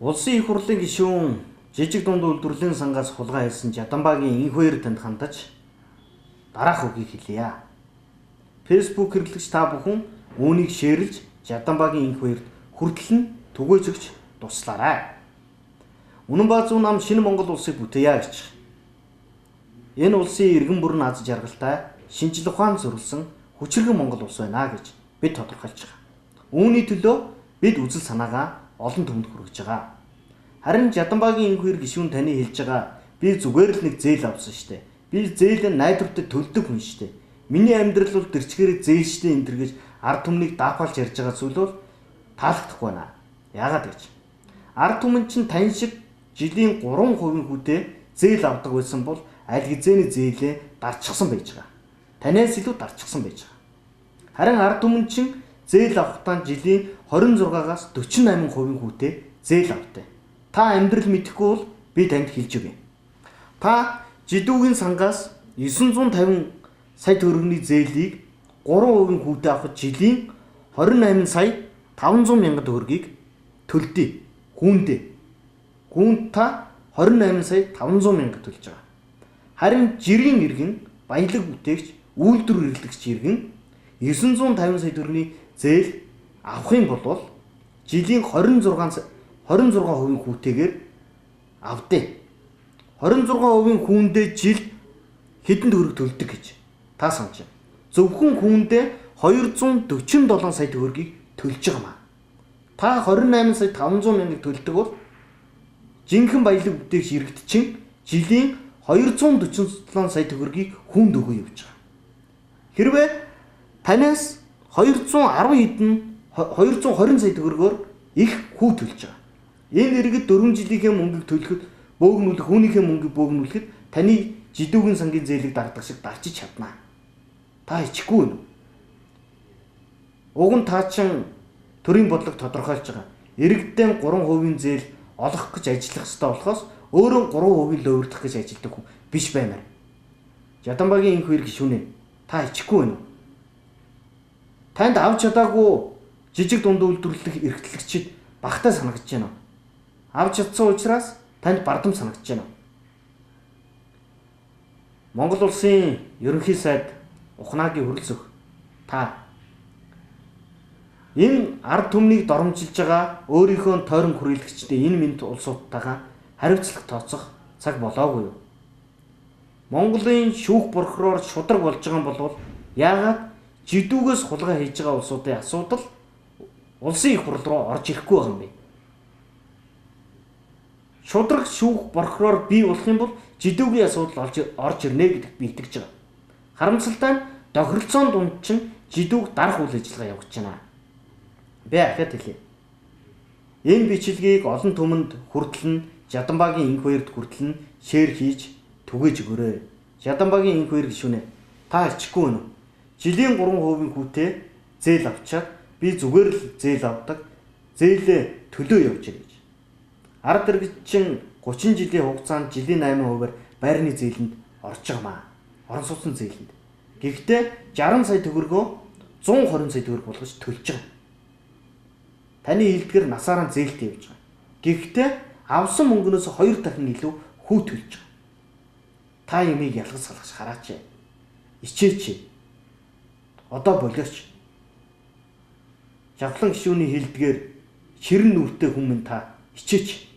Улсын их хурлын гишүүн жижиг дунд үйлдвэрлэлийн сангаас хулгай хийсэн Жаданбаагийн энх хоёр танд хандаж дараах үгийг хэлье. Facebook хэрэглэгч та бүхэн үүнийг шеэрлж Жаданбаагийн энх хоёрт хүртэл нь түгээжөгч туслаарай. Үнэн баа зүүн нам шинэ Монгол улсыг бүтээе гэж. Энэ улсын иргэн бүрэн аз жаргалтай, шинжил ухаан зөрүүлсэн хүчирхэг Монгол улс байна гэж бид тодорхойлж байгаа. Үүний төлөө бид үзэл санаагаа олон түмэнд хүргэж байгаа. Харин Жаданбаагийн энх хоёр гишүүн таны хэлж байгаа би зүгээр л нэг зээл авсан штэ. Би зээлээ найдвартай төлдөг хүн штэ. Миний амьдрал бол дэрчгээрээ зээлштэй энэ төр гэж ард түмнийг даапаалж ярьж байгаа зүйл бол таалагдахгүй байна. Яагаад гэж? Ард түмэн чинь тань шиг жилийн 3% хүүтэй зээл авдаг байсан бол аль хэзээний зээлээ дарчихсан байж байгаа. Танаас илүү дарчихсан байж байгаа. Харин ард түмэн чинь зээл авахтаа жилийн 26-аас 48% хүүтэй зээл авдаг. Та амьдрал мэдэхгүй бол би танд хэлж өгье. Та жидүүгийн сангаас 950 сая төгрөгийн зээлийг 3% хүүтэй авахд жилийн 28 сая 500 мянган төгрөгийг төлдөг. Хүнд та 28 сая 500 мянга төлж байгаа. Харин жирийн иргэн баялаг бүтээгч үйлдвэр эрхлэгч иргэн 950 сая төгрөгийн зээл авах юм бол жилийн 26% хүүтэйгээр авдээ. 26% хүүндээ жилд хэдэн төгрөг төлдөг гэж та санаж байна. Зөвхөн хүүндээ 247 сая төгрөгийг төлж байгаа маа. Та 28 сая 500 мянга төлдөг бол жинхэнэ баялаг бүтээгч иргэд чинь жилийн 247 сая төгрөгийг хүнд өгөө явж байгаа. Хэрвээ танаас 220 сая төгрөгөөр их хүү төлж байгаа. Энэ иргэд 4 жилийнхээ мөнгийг төлөхөд бөөгнүүлэх хүнийхээ мөнгийг бөөгнүүлэхэд таны жидүүгийн сангийн зээлийг дардах шиг дарчиж чаднаа. Та ичихгүй юу? Уг нь та чин төрийн бодлого тодорхойлж байгаа. Иргэддээ 3% зээл олох гэж ажиллах ёстой болохоос өөрөө 3% л өөрдөх гэж ажилладаг хүн биш баймаар. Жаданбаагийн энх хоёр гишүүнээ та ичихгүй юу? Танд авч чадаагүй жижиг дунд үйлдвэрлэх эрхлэгчид багтаа санагдаж байна. Авч чадсан учраас танд бардам санагдаж байна. Монгол улсын ерөнхий сайд Ухнаагийн хөрөлцөх та энэ ард түмнийг доромжилж байгаа өөрийнхөө тойрон хүрээлэгчдээ энэ мэд улсуудтайгаа хариуцлага тооцох цаг болоогүй юу? Монголын шүүх прокурор шудраг болж байгаа юм бол яагаад жидүүгээс хулгай хийж байгаа улсуудын асуудал улсын их хурл руу орж ирэхгүй байгаа юм бэ? Шудраг шүүх прокурор бий болох юм бол жидүүгийн асуудал орж ирнэ гэдэгт би итгэж байгаа. Харамсалтай нь тохиролцоон дунд чинь жидүүг дарах үйл ажиллагаа явагдаж байна. Би ахад хэлье. Энэ бичлэгийг олон түмэнд хүртэл нь Жаданбаагийн энх хоёрт хүртэл нь шеэр хийж түгээж өгөөрэй. Жаданбаагийн энх хоёр гишүүнээ та ичихгүй юу? Жилийн 3% хүүтэй зээл авчаад би зүгээр л зээл авдаг. Зээлээ төлөө явж ирэж. Ард иргэд чинь 30 жилийн хугацаанд жилийн 8%-аар байрны зээлэнд орж байгаа маа. Орон сууцны зээлэнд. Гэхдээ 60 сая төгрөгөө 120 сая төгрөг болгож төлж байгаа. Таны хэлдгэр насаараа зээлтэй явж байгаа. Гэхдээ авсан мөнгнөөс 2 дахин илүү хүү төлж байгаа. Та юмыг ялгаж салгаж хараач. Ичээч. Одоо болооч. Жавхлан гишүүний хэлдгээр ширэн нүртэй хүмүүс та ичээч.